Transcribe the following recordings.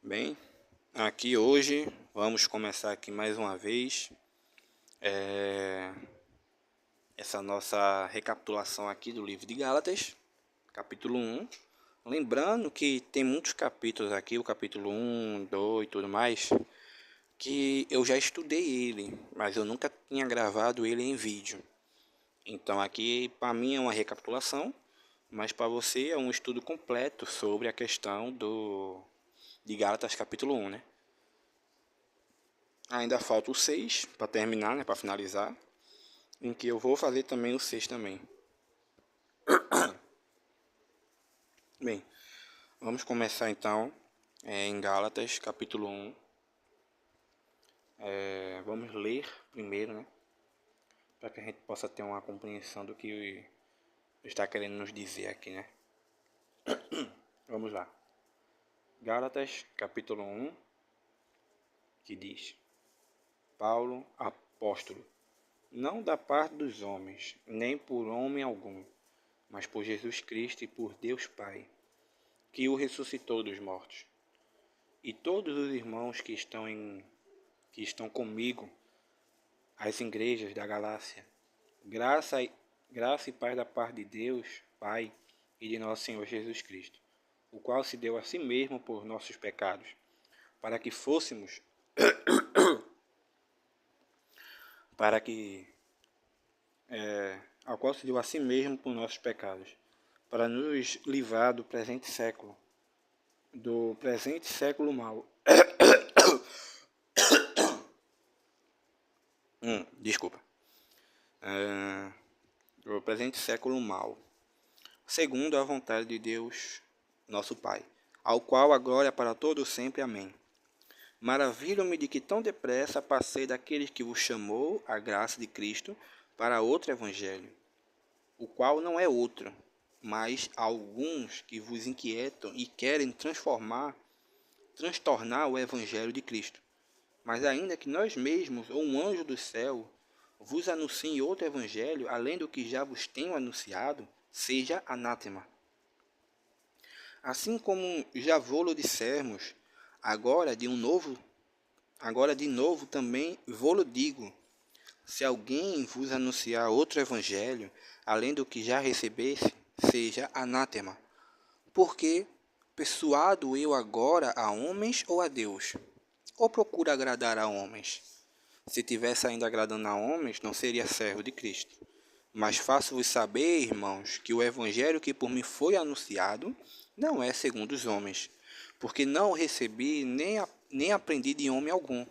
Bem, aqui hoje vamos começar aqui mais uma vez essa nossa recapitulação aqui do livro de Gálatas, capítulo 1. Lembrando que tem muitos capítulos aqui, o capítulo 1, 2 e tudo mais, que eu já estudei ele, mas eu nunca tinha gravado ele em vídeo. Então aqui para mim é uma recapitulação, mas para você é um estudo completo sobre a questão de Gálatas capítulo 1, né? Ainda falta o 6 para terminar, né, para finalizar, em que eu vou fazer também o 6 também. Bem, vamos começar então em Gálatas capítulo 1. Vamos ler primeiro, né, para que a gente possa ter uma compreensão do que está querendo nos dizer aqui, né. Vamos lá. Gálatas capítulo 1, que diz: Paulo, apóstolo, não da parte dos homens, nem por homem algum, mas por Jesus Cristo e por Deus Pai, que o ressuscitou dos mortos. E todos os irmãos que estão comigo, as igrejas da Galácia, graça e paz da parte de Deus, Pai, e de nosso Senhor Jesus Cristo, o qual se deu a si mesmo por nossos pecados, para que fôssemos, ao qual se deu a si mesmo por nossos pecados, para nos livrar do presente século mau. Desculpa. Do presente século mau, segundo a vontade de Deus, nosso Pai, ao qual a glória para todos sempre. Amém. Maravilho-me de que tão depressa passei daqueles que vos chamou a graça de Cristo para outro evangelho, o qual não é outro, mas alguns que vos inquietam e querem transtornar o evangelho de Cristo. Mas ainda que nós mesmos ou um anjo do céu vos anuncie outro evangelho, além do que já vos tenho anunciado, seja anátema. Assim como já vou-lo dissermos, agora de novo também vou-lo digo: se alguém vos anunciar outro evangelho, além do que já recebeste, seja anátema. Porque persuado eu agora a homens ou a Deus? Ou procuro agradar a homens? Se tivesse ainda agradando a homens, não seria servo de Cristo. Mas faço-vos saber, irmãos, que o evangelho que por mim foi anunciado não é segundo os homens, porque não o recebi nem aprendi de homem algum,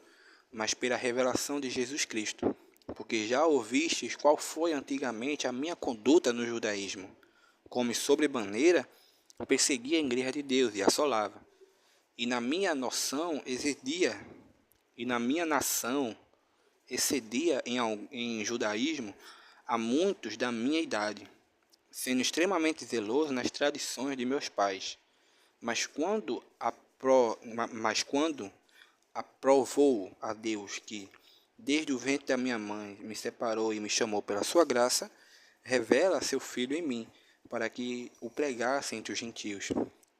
mas pela revelação de Jesus Cristo. Porque já ouvistes qual foi antigamente a minha conduta no judaísmo, como sobremaneira perseguia a igreja de Deus e assolava. E na minha nação excedia em judaísmo a muitos da minha idade, sendo extremamente zeloso nas tradições de meus pais. Mas quando aprovou a Deus que, desde o ventre da minha mãe, me separou e me chamou pela sua graça, revela seu Filho em mim, para que o pregasse entre os gentios.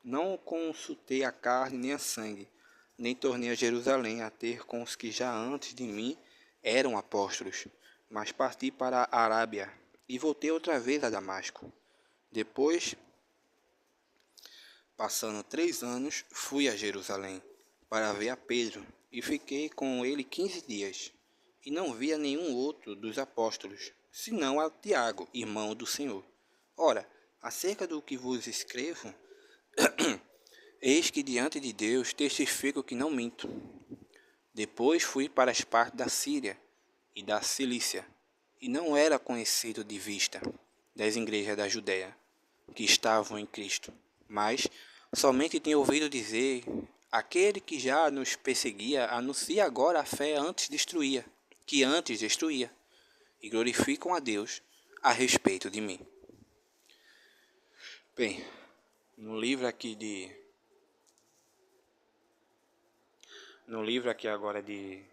Não consultei a carne nem a sangue, nem tornei a Jerusalém a ter com os que já antes de mim eram apóstolos, mas parti para a Arábia e voltei outra vez a Damasco. Depois, passando 3 anos, fui a Jerusalém para ver a Pedro e fiquei com ele 15 dias. E não via nenhum outro dos apóstolos, senão a Tiago, irmão do Senhor. Ora, acerca do que vos escrevo, eis que diante de Deus testifico que não minto. Depois fui para as partes da Síria e da Cilícia, e não era conhecido de vista das igrejas da Judéia, que estavam em Cristo, mas somente tenho ouvido dizer: aquele que já nos perseguia anuncia agora a fé que antes destruía, e glorificam a Deus a respeito de mim. Bem, no livro aqui agora de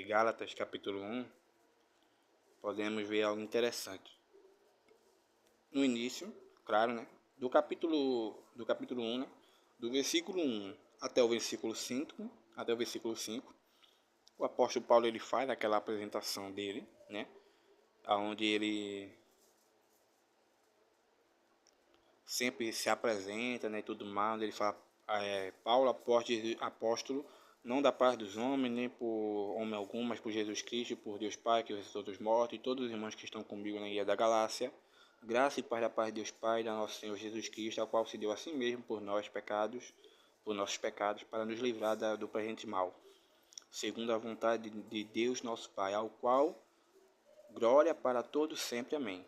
Gálatas, capítulo 1, podemos ver algo interessante. No início, claro, né, do capítulo 1, né, do versículo 1 até o versículo 5, o apóstolo Paulo ele faz aquela apresentação dele, né? Onde ele sempre se apresenta, né, e tudo mais, ele fala, Paulo, apóstolo, não da parte dos homens, nem por homem algum, mas por Jesus Cristo, por Deus Pai, que ressuscitou dos mortos, e todos os irmãos que estão comigo na ilha da Galácia, graça e paz da parte de Deus Pai, da nosso Senhor Jesus Cristo, ao qual se deu a si mesmo por nossos pecados, para nos livrar do presente mal, segundo a vontade de Deus nosso Pai, ao qual glória para todos sempre. Amém.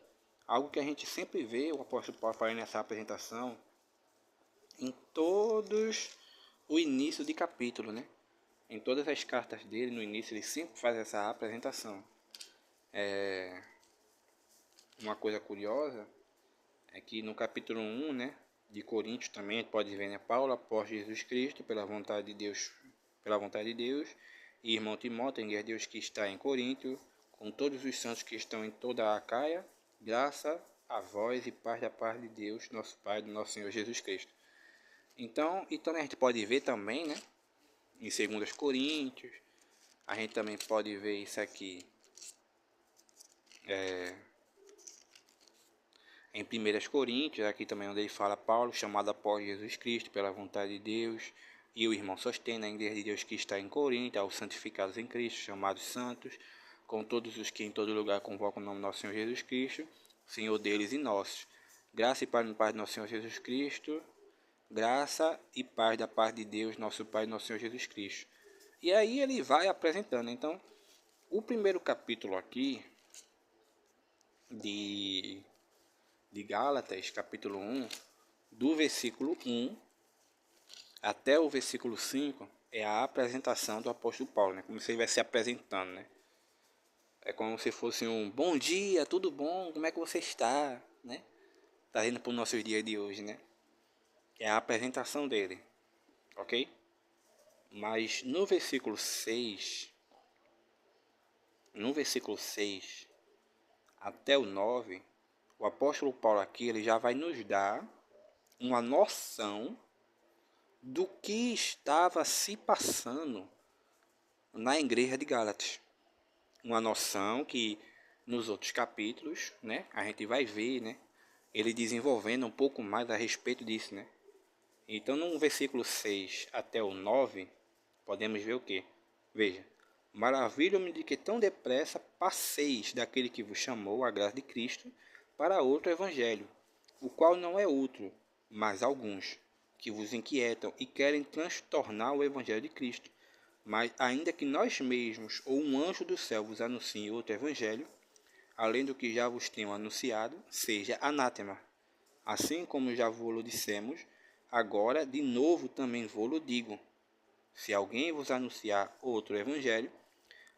Algo que a gente sempre vê o apóstolo Paulo falando nessa apresentação, em todos o início de capítulo, né? Em todas as cartas dele, no início, ele sempre faz essa apresentação. Uma coisa curiosa é que no capítulo 1, né, de Coríntios também, a gente pode ver, né, Paulo, apóstolo de Jesus Cristo, pela vontade de Deus, e irmão Timóteo, em Deus que está em Corinto, com todos os santos que estão em toda a Acaia, graça a vós e paz da parte de Deus, nosso Pai, do nosso Senhor Jesus Cristo. Então a gente pode ver também, né, em 2 Coríntios, a gente também pode ver isso aqui em 1 Coríntios, aqui também onde ele fala Paulo, chamado apóstolo de Jesus Cristo, pela vontade de Deus, e o irmão Sosteno, a igreja de Deus que está em Corinto, aos santificados em Cristo, chamados santos, com todos os que em todo lugar convocam o nome do nosso Senhor Jesus Cristo, Senhor deles e nossos. Graça e paz no Pai do nosso Senhor Jesus Cristo, graça e paz da parte de Deus, nosso Pai e nosso Senhor Jesus Cristo. E aí ele vai apresentando. Então, o primeiro capítulo aqui de Gálatas, capítulo 1, do versículo 1 até o versículo 5, é a apresentação do apóstolo Paulo, né? Como se ele vai se apresentando, né? É como se fosse um bom dia, tudo bom, como é que você está, né? Trazendo para o nosso dia de hoje, né? É a apresentação dele, ok? Mas no versículo 6 até o 9, o apóstolo Paulo aqui ele já vai nos dar uma noção do que estava se passando na igreja de Gálatas. Uma noção que nos outros capítulos, né, a gente vai ver, né, ele desenvolvendo um pouco mais a respeito disso, né. Então, no versículo 6 até o 9, podemos ver o que? Veja, maravilho-me de que tão depressa passeis daquele que vos chamou a graça de Cristo para outro evangelho, o qual não é outro, mas alguns, que vos inquietam e querem transtornar o evangelho de Cristo. Mas ainda que nós mesmos ou um anjo do céu vos anuncie outro evangelho, além do que já vos tenho anunciado, seja anátema. Assim como já vos dissemos, agora de novo também vos digo. Se alguém vos anunciar outro evangelho,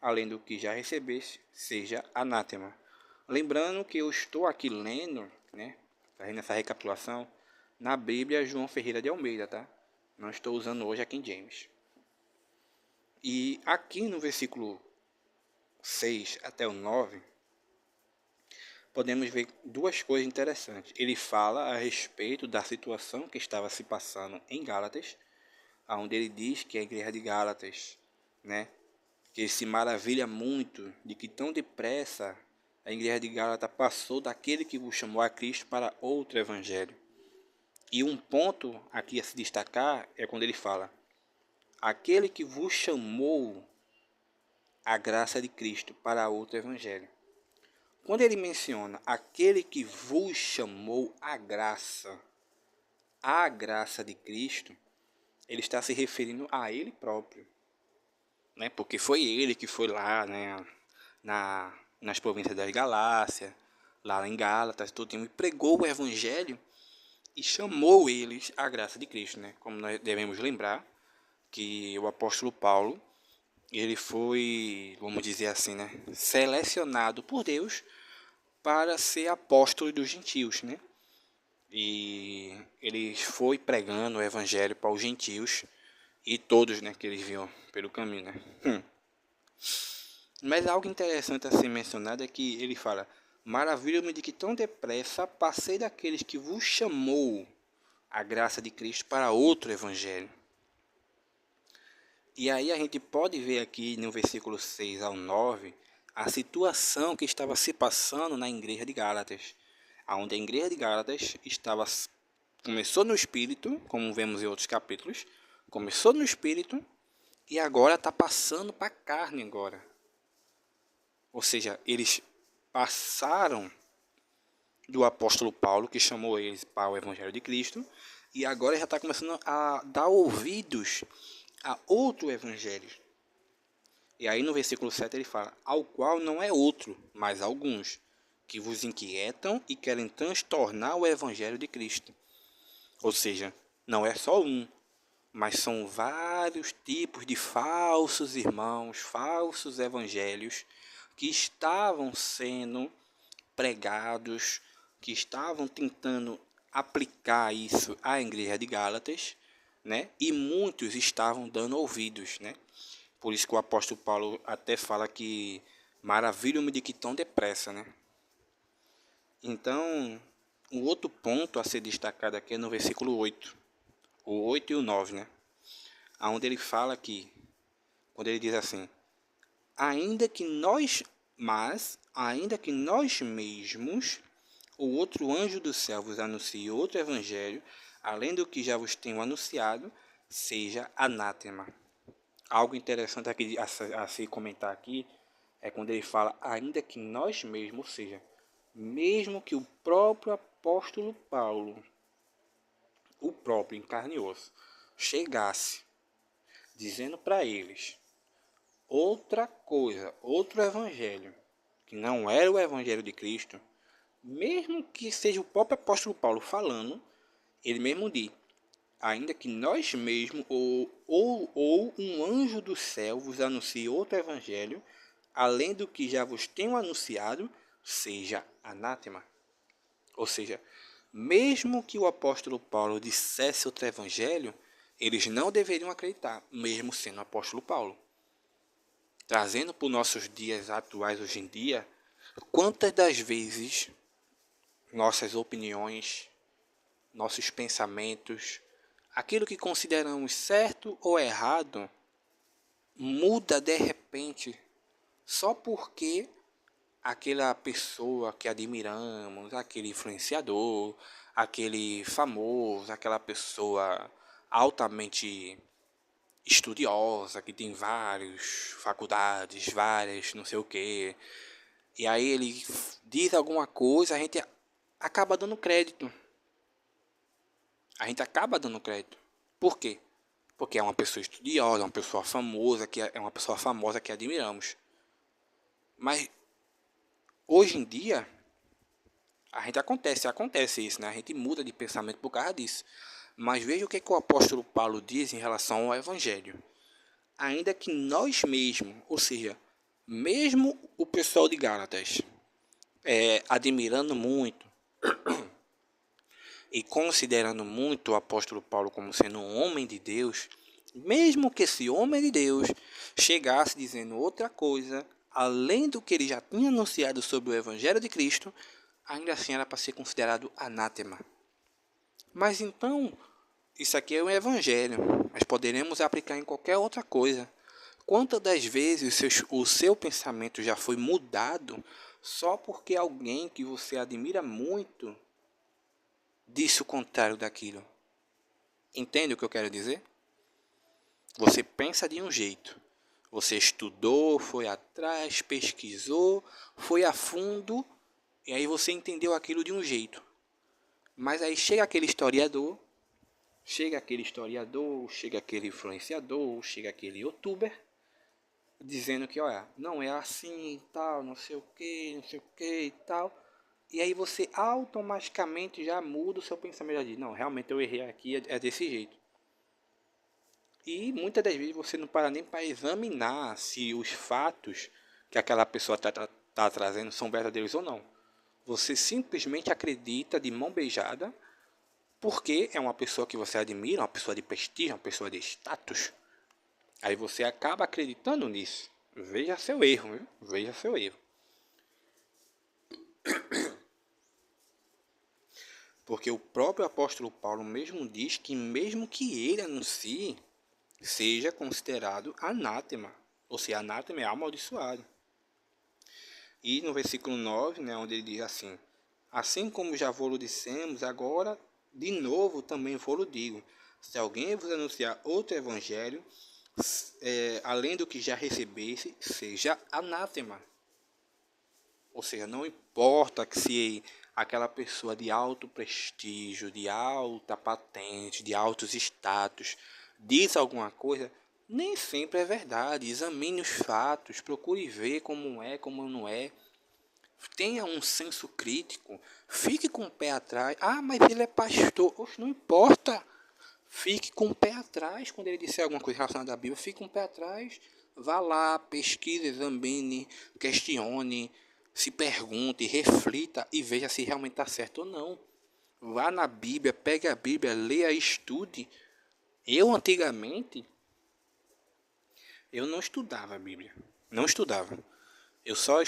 além do que já recebeste, seja anátema. Lembrando que eu estou aqui lendo, né, fazendo essa recapitulação, na Bíblia João Ferreira de Almeida, tá? Não estou usando hoje a King James. E aqui no versículo 6 até o 9, podemos ver duas coisas interessantes. Ele fala a respeito da situação que estava se passando em Gálatas, onde ele diz que a igreja de Gálatas, né, que ele se maravilha muito de que tão depressa a igreja de Gálatas passou daquele que vos chamou a Cristo para outro evangelho. E um ponto aqui a se destacar é quando ele fala, aquele que vos chamou a graça de Cristo para outro evangelho. Quando ele menciona aquele que vos chamou a graça de Cristo, ele está se referindo a ele próprio, né? Porque foi ele que foi lá, né, nas províncias da Galácia, lá em Gálatas, todo e pregou o evangelho e chamou eles à graça de Cristo, né? Como nós devemos lembrar que o apóstolo Paulo, ele foi, vamos dizer assim, né, selecionado por Deus para ser apóstolo dos gentios, né? E ele foi pregando o evangelho para os gentios e todos, né, que eles viam pelo caminho, né? Mas algo interessante a ser mencionado é que ele fala, maravilha-me de que tão depressa passei daqueles que vos chamou a graça de Cristo para outro evangelho. E aí a gente pode ver aqui no versículo 6 ao 9 a situação que estava se passando na igreja de Gálatas, onde a igreja de Gálatas começou no espírito, como vemos em outros capítulos, começou no espírito e agora está passando para a carne agora. Ou seja, eles passaram do apóstolo Paulo, que chamou eles para o Evangelho de Cristo, e agora já está começando a dar ouvidos a outro evangelho. E aí no versículo 7 ele fala, ao qual não é outro, mas alguns, que vos inquietam e querem transtornar o evangelho de Cristo. Ou seja, não é só um, mas são vários tipos de falsos irmãos, falsos evangelhos, que estavam sendo pregados, que estavam tentando aplicar isso à igreja de Gálatas, né? E muitos estavam dando ouvidos, né? Por isso que o apóstolo Paulo até fala que maravilho-me de que tão depressa, né? Então, o outro ponto a ser destacado aqui é no versículo 8, o 8 e o 9, né? Onde ele fala que, quando ele diz assim, ainda que nós mesmos, o outro anjo do céu vos anuncie outro evangelho, além do que já vos tenho anunciado, seja anátema. Algo interessante aqui a se comentar aqui é quando ele fala, ainda que nós mesmos, ou seja, mesmo que o próprio apóstolo Paulo, o próprio em carne e osso, chegasse dizendo para eles outra coisa, outro evangelho, que não era o evangelho de Cristo, mesmo que seja o próprio apóstolo Paulo falando, ele mesmo diz, ainda que nós mesmos ou um anjo do céu vos anuncie outro evangelho, além do que já vos tenho anunciado, seja anátema. Ou seja, mesmo que o apóstolo Paulo dissesse outro evangelho, eles não deveriam acreditar, mesmo sendo o apóstolo Paulo. Trazendo para os nossos dias atuais hoje em dia, quantas das vezes nossas opiniões, nossos pensamentos, aquilo que consideramos certo ou errado, muda de repente, só porque aquela pessoa que admiramos, aquele influenciador, aquele famoso, aquela pessoa altamente estudiosa, que tem várias faculdades, várias não sei o que, e aí ele diz alguma coisa, a gente acaba dando crédito. A gente acaba dando crédito. Por quê? Porque é uma pessoa estudiosa, uma pessoa famosa, que admiramos. Mas hoje em dia a gente acontece isso, né? A gente muda de pensamento por causa disso. Mas veja o que o apóstolo Paulo diz em relação ao evangelho. Ainda que nós mesmos, ou seja, mesmo o pessoal de Gálatas, admirando muito e considerando muito o apóstolo Paulo como sendo um homem de Deus, mesmo que esse homem de Deus chegasse dizendo outra coisa, além do que ele já tinha anunciado sobre o Evangelho de Cristo, ainda assim era para ser considerado anátema. Mas então, isso aqui é um Evangelho, mas poderemos aplicar em qualquer outra coisa. Quantas das vezes o seu pensamento já foi mudado só porque alguém que você admira muito disse o contrário daquilo? Entende o que eu quero dizer? Você pensa de um jeito. Você estudou, foi atrás, pesquisou, foi a fundo, e aí você entendeu aquilo de um jeito. Mas aí chega aquele influenciador, chega aquele youtuber, dizendo que, olha, não é assim e tal, não sei o que e tal. E aí você automaticamente já muda o seu pensamento, já diz, não, realmente eu errei aqui, é desse jeito. E muitas das vezes você não para nem para examinar se os fatos que aquela pessoa está trazendo são verdadeiros ou não. Você simplesmente acredita de mão beijada porque é uma pessoa que você admira, uma pessoa de prestígio, uma pessoa de status. Aí você acaba acreditando nisso. Veja seu erro, viu? Veja seu erro. Porque o próprio apóstolo Paulo mesmo diz que mesmo que ele anuncie seja considerado anátema. Ou seja, anátema é amaldiçoado. E no versículo 9, né, onde ele diz assim: assim como já vos dissemos, agora de novo também vos digo, se alguém vos anunciar outro evangelho, além do que já recebesse, seja anátema. Ou seja, não importa que se aquela pessoa de alto prestígio, de alta patente, de altos status, diz alguma coisa, nem sempre é verdade. Examine os fatos, procure ver como é, como não é. Tenha um senso crítico, fique com o pé atrás. Ah, mas ele é pastor. Oxe, não importa. Fique com o pé atrás quando ele disser alguma coisa relacionada à Bíblia. Fique com o pé atrás. Vá lá, pesquise, examine, questione, se pergunte, reflita e veja se realmente está certo ou não. Vá na Bíblia, pegue a Bíblia, leia, estude. Eu antigamente, eu não estudava a Bíblia. Não estudava. Eu só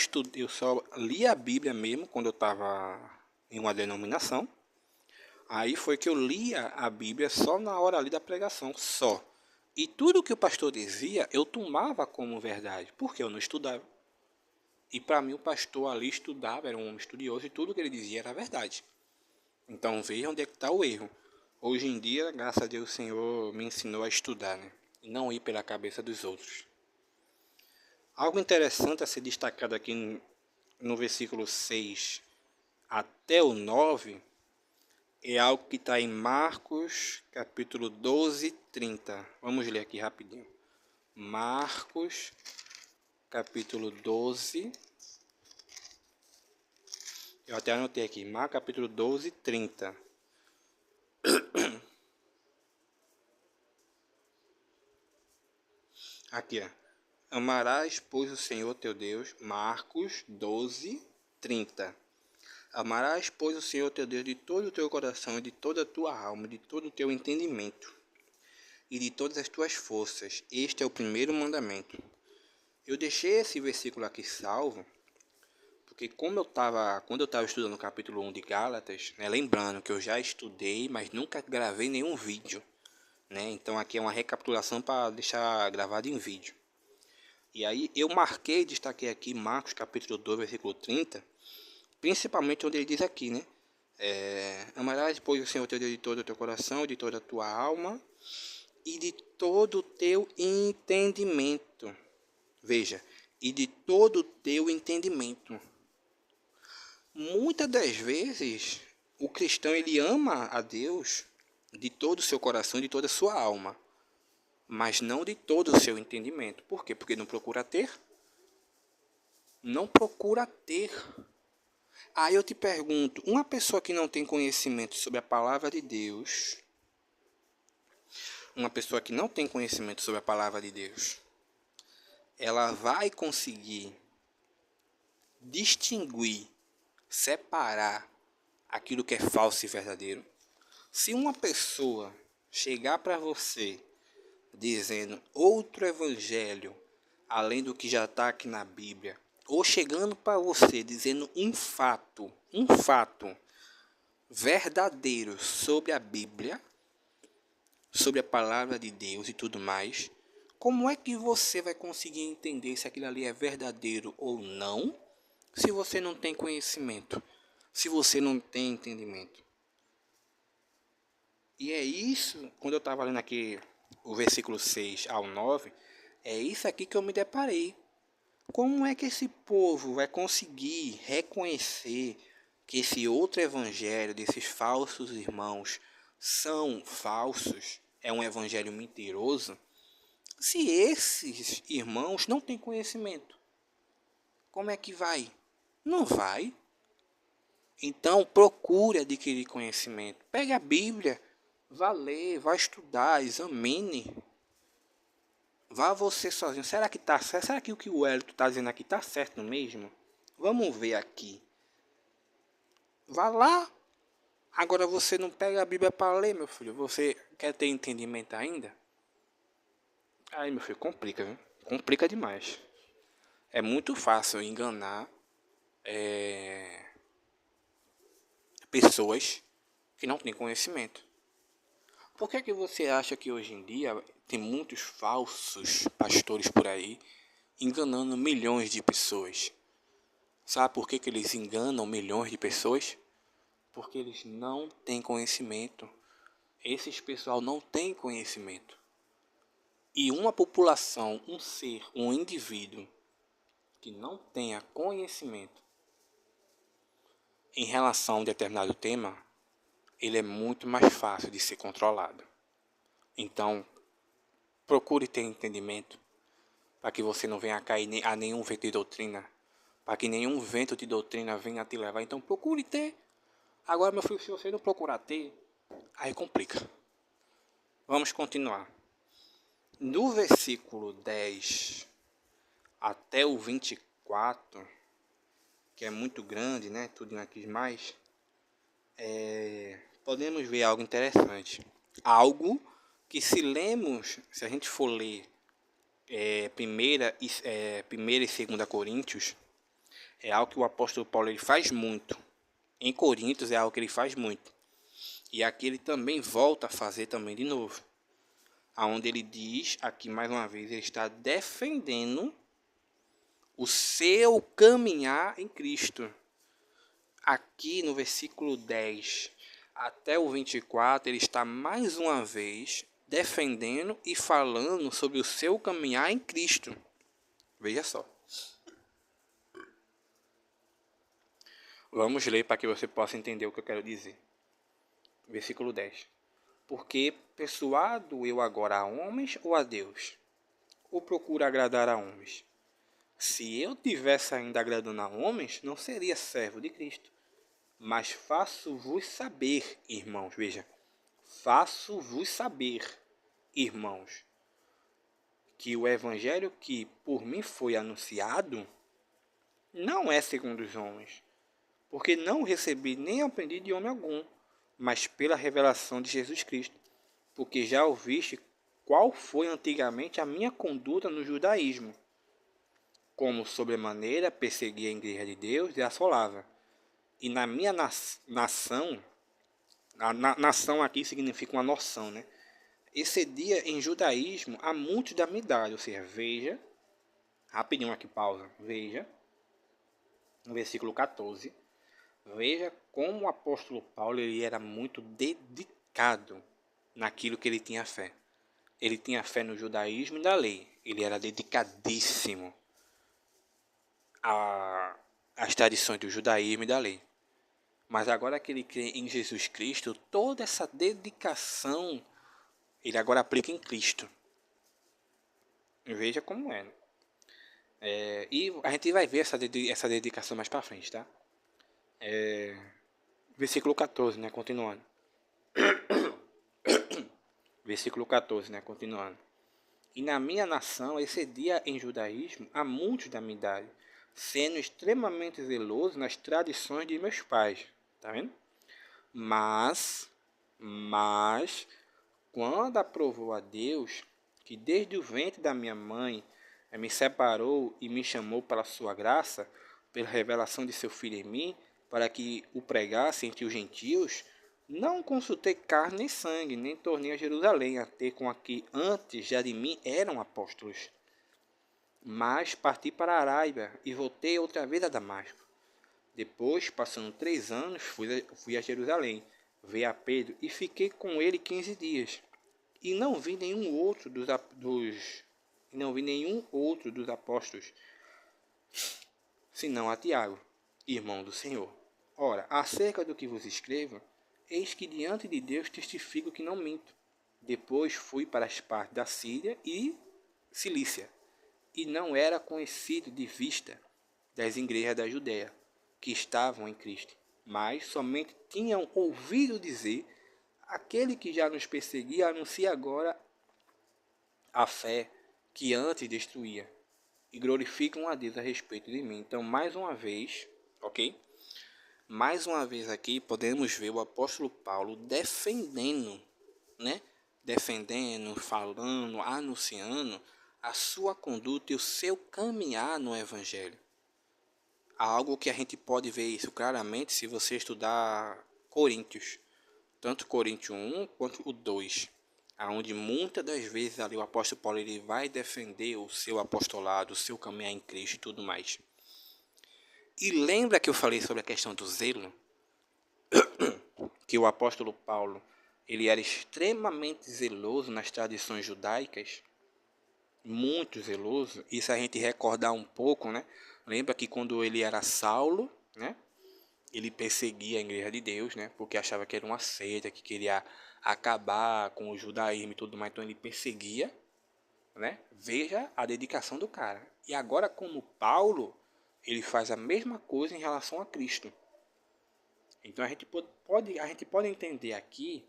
li a Bíblia mesmo quando eu estava em uma denominação. Aí foi que eu lia a Bíblia só na hora ali da pregação, só. E tudo que o pastor dizia, eu tomava como verdade, porque eu não estudava. E para mim o pastor ali estudava, era um homem estudioso, e tudo que ele dizia era verdade. Então veja onde é que está o erro. Hoje em dia, graças a Deus, o Senhor me ensinou a estudar, né? E não ir pela cabeça dos outros. Algo interessante a ser destacado aqui no versículo 6 até o 9 é algo que está em Marcos, capítulo 12, 30. Vamos ler aqui rapidinho. Marcos, capítulo 12. Eu até anotei aqui. Marcos, capítulo 12, 30. Aqui, ó. Amarás, pois, o Senhor teu Deus. Marcos 12, 30. Amarás, pois, o Senhor teu Deus de todo o teu coração, de toda a tua alma, de todo o teu entendimento e de todas as tuas forças. Este é o primeiro mandamento. Eu deixei esse versículo aqui salvo, porque quando eu estava estudando o capítulo 1 de Gálatas, né, lembrando que eu já estudei, mas nunca gravei nenhum vídeo, né? Então aqui é uma recapitulação para deixar gravado em vídeo. E aí eu marquei, destaquei aqui Marcos capítulo 2, versículo 30, principalmente onde ele diz aqui, né? Amarás, pois, o Senhor teu Deus de todo o teu coração, de toda a tua alma e de todo o teu entendimento. Veja, e de todo o teu entendimento. Muitas das vezes, o cristão ele ama a Deus de todo o seu coração, de toda a sua alma, mas não de todo o seu entendimento. Por quê? Porque não procura ter. Não procura ter. Aí eu te pergunto, uma pessoa que não tem conhecimento sobre a palavra de Deus, uma pessoa que não tem conhecimento sobre a palavra de Deus, ela vai conseguir distinguir, separar aquilo que é falso e verdadeiro? Se uma pessoa chegar para você dizendo outro evangelho além do que já está aqui na Bíblia, ou chegando para você dizendo um fato verdadeiro sobre a Bíblia, sobre a palavra de Deus e tudo mais, como é que você vai conseguir entender se aquilo ali é verdadeiro ou não, se você não tem conhecimento, se você não tem entendimento? E é isso, quando eu estava lendo aqui o versículo 6 ao 9, é isso aqui que eu me deparei. Como é que esse povo vai conseguir reconhecer que esse outro evangelho desses falsos irmãos são falsos, é um evangelho mentiroso, se esses irmãos não têm conhecimento? Como é que vai? Não vai. Então procure adquirir conhecimento. Pegue a Bíblia, vá ler, vá estudar, examine. Vá você sozinho. Será que está certo? Será que o Wellington está dizendo aqui está certo mesmo? Vamos ver aqui. Vá lá. Agora você não pega a Bíblia para ler, meu filho. Você quer ter entendimento ainda? Aí, meu filho, complica, viu? Complica demais. É muito fácil enganar pessoas que não têm conhecimento. Por que você acha que hoje em dia tem muitos falsos pastores por aí enganando milhões de pessoas. Sabe por que eles enganam milhões de pessoas? Porque eles não têm conhecimento. Esses pessoal não têm conhecimento. E uma população, um ser, um indivíduo que não tenha conhecimento em relação a um determinado tema, ele é muito mais fácil de ser controlado. Então, procure ter entendimento para que você não venha a cair a nenhum vento de doutrina, para que nenhum vento de doutrina venha te levar. Então, procure ter. Agora, meu filho, se você não procurar ter, aí complica. Vamos continuar. Do versículo 10 até o 24, que é muito grande, né? Tudo aqui mais, podemos ver algo interessante. Algo que se a gente for ler primeira e segunda Coríntios, é algo que o apóstolo Paulo ele faz muito. Em Coríntios é algo que ele faz muito. E aqui ele também volta a fazer também de novo. Aonde ele diz, aqui mais uma vez, ele está defendendo o seu caminhar em Cristo. Aqui no versículo 10 até o 24, ele está mais uma vez defendendo e falando sobre o seu caminhar em Cristo. Veja só. Vamos ler para que você possa entender o que eu quero dizer. Versículo 10. Porque persuado eu agora a homens ou a Deus? Ou procuro agradar a homens? Se eu tivesse ainda agradando a homens, não seria servo de Cristo. Mas faço-vos saber, irmãos, veja, faço-vos saber, irmãos, que o evangelho que por mim foi anunciado não é segundo os homens, porque não recebi nem aprendi de homem algum, mas pela revelação de Jesus Cristo, porque já ouviste qual foi antigamente a minha conduta no judaísmo, como sobremaneira perseguia a igreja de Deus e assolava. E na minha nação, nação aqui significa uma noção, né? Excedia em judaísmo a muitos da minha idade, ou seja, veja, rapidinho aqui pausa, veja, no versículo 14, veja como o apóstolo Paulo ele era muito dedicado naquilo que ele tinha fé. Ele tinha fé no judaísmo e na lei, ele era dedicadíssimo às tradições do judaísmo e da lei. Mas agora que ele crê em Jesus Cristo, toda essa dedicação ele agora aplica em Cristo. Veja como é. E a gente vai ver essa dedicação mais para frente, tá? Versículo 14, né? Continuando. Versículo 14, né? Continuando. E na minha nação excedia em judaísmo a muitos da minha idade, sendo extremamente zeloso nas tradições de meus pais. Tá vendo? Mas, quando aprovou a Deus, que desde o ventre da minha mãe me separou e me chamou para a sua graça, pela revelação de seu Filho em mim, para que o pregasse entre os gentios, não consultei carne nem sangue, nem tornei a Jerusalém a ter com a que antes já de mim eram apóstolos. Mas parti para a Arábia e voltei outra vez a Damasco. Depois, passando 3 anos, fui a Jerusalém, vi a Pedro e fiquei com ele 15 dias. E não vi nenhum outro dos apóstolos, senão a Tiago, irmão do Senhor. Ora, acerca do que vos escrevo, eis que diante de Deus testifico que não minto. Depois fui para as partes da Síria e Cilícia, e não era conhecido de vista das igrejas da Judéia, que estavam em Cristo, mas somente tinham ouvido dizer: aquele que já nos perseguia anuncia agora a fé que antes destruía, e glorificam a Deus a respeito de mim. Então, mais uma vez, ok? Mais uma vez aqui podemos ver o apóstolo Paulo defendendo, né? Defendendo, falando, anunciando a sua conduta e o seu caminhar no Evangelho. Algo que a gente pode ver isso claramente se você estudar Coríntios, tanto Coríntios 1 quanto o 2. aonde muitas das vezes ali o apóstolo Paulo ele vai defender o seu apostolado, o seu caminhar em Cristo e tudo mais. E lembra que eu falei sobre a questão do zelo? Que o apóstolo Paulo ele era extremamente zeloso nas tradições judaicas, muito zeloso. E se a gente recordar um pouco, né? Lembra que quando ele era Saulo, né? Ele perseguia a igreja de Deus, né? Porque achava que era uma seita, que queria acabar com o judaísmo e tudo mais. Então ele perseguia, né? Veja a dedicação do cara. E agora como Paulo, ele faz a mesma coisa em relação a Cristo. Então a gente pode entender aqui,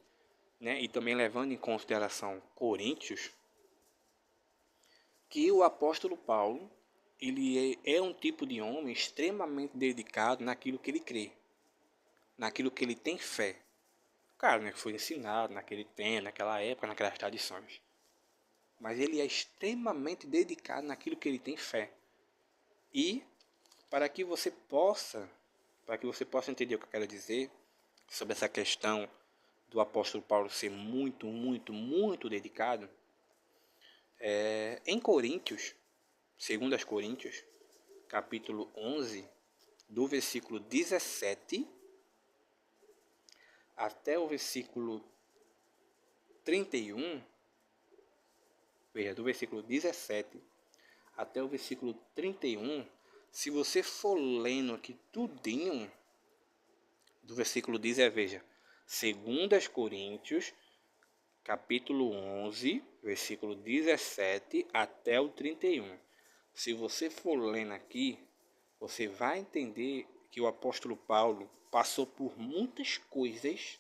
né? E também levando em consideração Coríntios, que o apóstolo Paulo ele é um tipo de homem extremamente dedicado naquilo que ele crê, naquilo que ele tem fé. Claro, né, que foi ensinado naquele tempo, naquela época, naquelas tradições. Mas ele é extremamente dedicado naquilo que ele tem fé. E para que você possa entender o que eu quero dizer sobre essa questão do apóstolo Paulo ser muito, muito, muito dedicado, em Coríntios, 2 Coríntios, capítulo 11, do versículo 17 até o versículo 31, veja, do versículo 17 até o versículo 31, se você for lendo aqui tudinho, do versículo 10, veja, 2 Coríntios, capítulo 11, versículo 17 até o 31. Se você for lendo aqui, você vai entender que o apóstolo Paulo passou por muitas coisas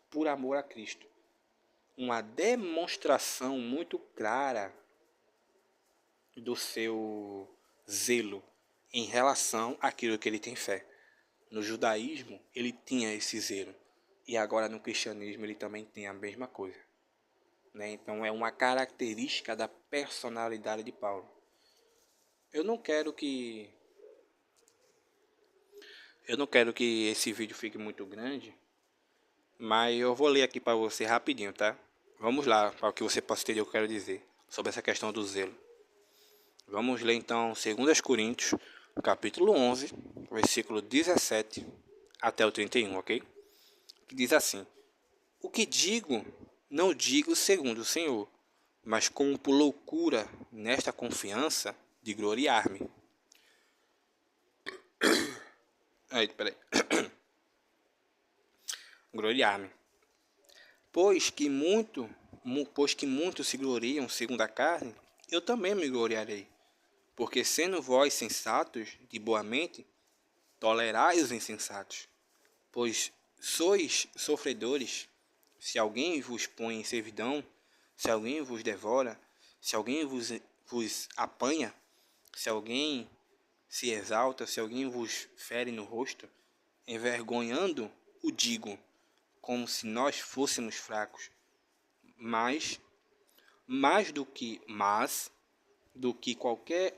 por amor a Cristo. Uma demonstração muito clara do seu zelo em relação àquilo que ele tem fé. No judaísmo, ele tinha esse zelo. E agora no cristianismo, ele também tem a mesma coisa. Né? Então, é uma característica da personalidade de Paulo. Eu não quero que esse vídeo fique muito grande, mas eu vou ler aqui para você rapidinho, tá? Vamos lá, para que você possa entender o que eu quero dizer sobre essa questão do zelo. Vamos ler então 2 Coríntios, capítulo 11, versículo 17 até o 31, ok? Que diz assim: O que digo, não digo segundo o Senhor, mas como por loucura nesta confiança de gloriar-me. Peraí. Gloriar-me. Pois que muitos se gloriam segundo a carne, eu também me gloriarei. Porque sendo vós sensatos, de boa mente, tolerai os insensatos. Pois sois sofredores. Se alguém vos põe em servidão, se alguém vos devora, se alguém vos apanha, se alguém se exalta, se alguém vos fere no rosto, envergonhando o digo, como se nós fôssemos fracos. Mas do que qualquer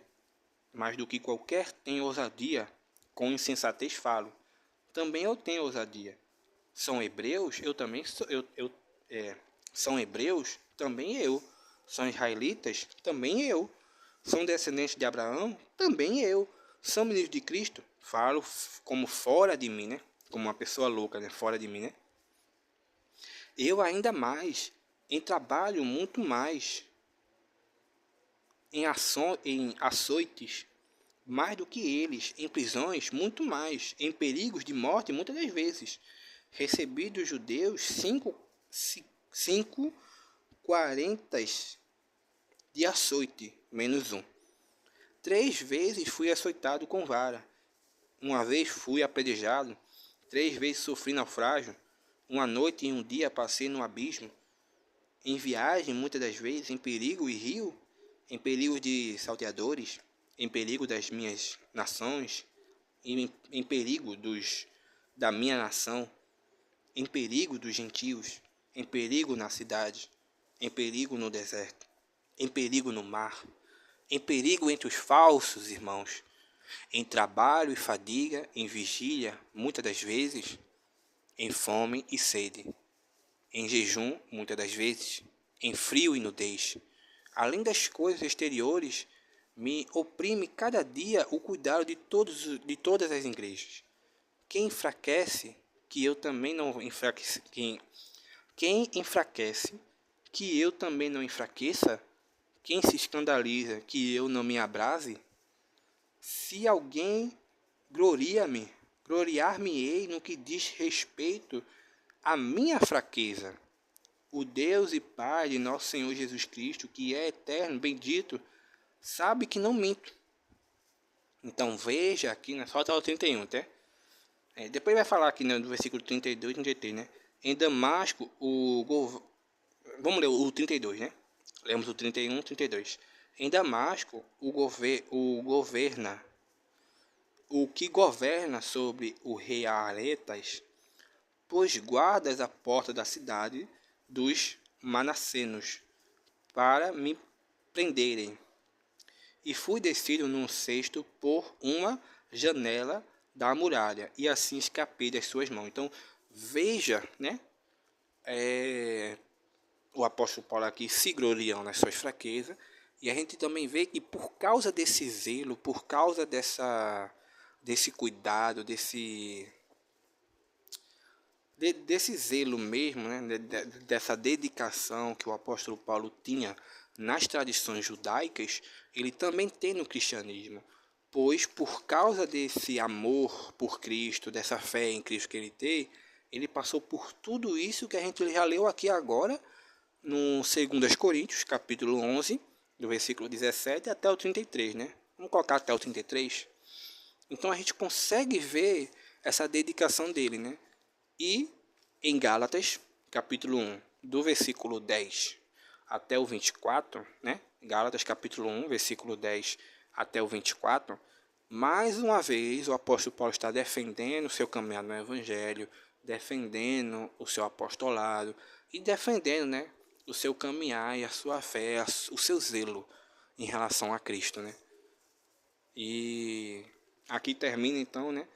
tem ousadia, com insensatez falo. Também eu tenho ousadia. São hebreus, eu também sou, são hebreus, também eu. São israelitas, também eu. São descendentes de Abraão, também eu. São ministros de Cristo, falo como fora de mim, né? Como uma pessoa louca, né? Fora de mim, né? Eu ainda mais, em trabalho muito mais, em açoites, mais do que eles, em prisões, muito mais, em perigos de morte, muitas das vezes. Recebi dos judeus cinco quarentas de açoite, menos um. 3 vezes fui açoitado com vara. Uma vez fui apedrejado. 3 vezes sofri naufrágio. Uma noite e um dia passei no abismo. Em viagem, muitas das vezes, em perigo e rio, em perigo de salteadores, em perigo das minhas nações, em perigo da minha nação, em perigo dos gentios, em perigo na cidade, em perigo no deserto, em perigo no mar, em perigo entre os falsos irmãos, em trabalho e fadiga, em vigília, muitas das vezes, em fome e sede, em jejum, muitas das vezes, em frio e nudez. Além das coisas exteriores, me oprime cada dia o cuidado de todas as igrejas. Quem enfraquece, que eu também não enfraqueça. Quem enfraquece, que eu também não enfraqueça. Quem se escandaliza, que eu não me abrase. Se alguém gloriar-me-ei no que diz respeito à minha fraqueza. O Deus e Pai de nosso Senhor Jesus Cristo, que é eterno, bendito, sabe que não minto. Então veja aqui, só até o 31, tá? Depois vai falar aqui, né, no versículo 32 e 33, né? Em Damasco, vamos ler o 32, né? Lemos o 31 e 32. Em Damasco, o que governa sobre o rei Aretas, pôs guardas à porta da cidade dos Manassenos, para me prenderem. E fui descido num cesto por uma janela da muralha, e assim escapei das suas mãos. Então, veja, né? O apóstolo Paulo aqui se gloriando nas suas fraquezas, e a gente também vê que por causa desse zelo, por causa desse cuidado, desse zelo mesmo, né, dessa dedicação que o apóstolo Paulo tinha nas tradições judaicas, ele também tem no cristianismo. Pois por causa desse amor por Cristo, dessa fé em Cristo que ele tem, ele passou por tudo isso que a gente já leu aqui agora, no 2 Coríntios, capítulo 11, do versículo 17 até o 33, né? Vamos colocar até o 33. Então a gente consegue ver essa dedicação dele, né? E em Gálatas, capítulo 1, do versículo 10 até o 24, né? Gálatas, capítulo 1, versículo 10 até o 24, mais uma vez o apóstolo Paulo está defendendo o seu caminhar no evangelho, defendendo o seu apostolado e defendendo, né, o seu caminhar e a sua fé, o seu zelo em relação a Cristo, né? E aqui termina então, né,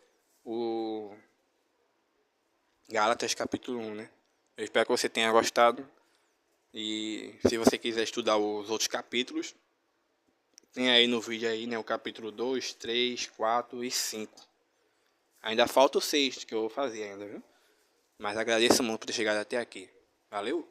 o Gálatas capítulo 1, né? Eu espero que você tenha gostado. E se você quiser estudar os outros capítulos, tem aí no vídeo aí, né, o capítulo 2, 3, 4 e 5. Ainda falta o 6 que eu vou fazer ainda, viu? Mas agradeço muito por ter chegado até aqui. Valeu!